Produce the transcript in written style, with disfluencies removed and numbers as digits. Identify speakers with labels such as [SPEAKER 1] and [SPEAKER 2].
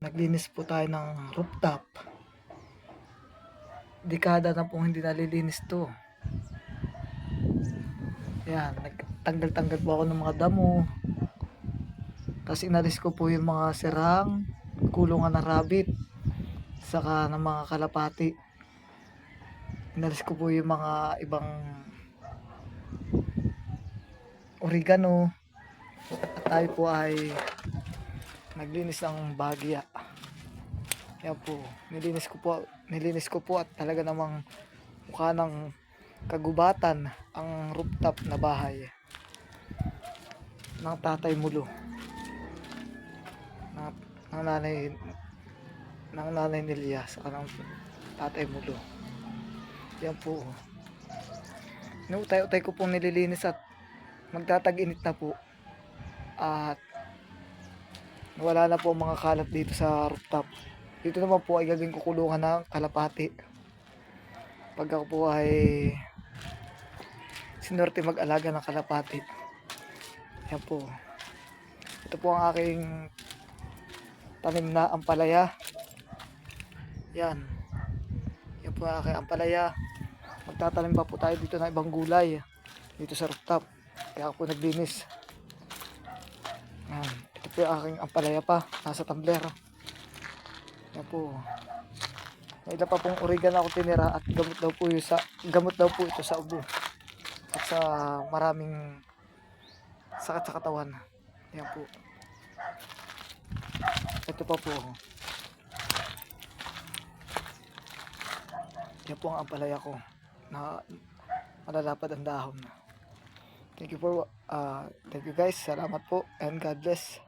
[SPEAKER 1] naglinis po tayo ng rooftop. Dekada na pong hindi nalilinis to. Yan, nagtanggal-tanggal po ako ng mga damo. Tapos inalis ko po yung mga sirang kulungan ng rabbit, saka ng mga kalapati. Inalis ko po yung mga ibang oregano. At tayo po ay naglinis ng bagya. Yan po, nilinis ko po at talaga namang mukha ng kagubatan ang rooftop na bahay ng tatay mulo, ng, ng nanay ng nanay ni Lia sa kanang tatay mulo. Yan po, inutay-utay ko pong nililinis at magtatag-init na po at wala na po mga kalat dito sa rooftop. Dito naman po ay gagawin ko kulungan ng kalapati pag ako po ay sinorte mag-alaga ng kalapati. Yan po, ito po ang aking tanim na ampalaya. Yan po ang aking ampalaya. Magtatanim pa po tayo dito ng ibang gulay dito sa rooftop, kaya ako po naglinis. Yan, ito po yung aking ampalaya pa nasa tumbler. Yan po, may ilan pa pong oregano ako tinira at gamot daw po ito sa ubo at sa maraming sakit sa katawan. Yan po, ito pa po, yan po ang ampalaya ko na malalapad ang dahon. Thank you guys, salamat po and God bless.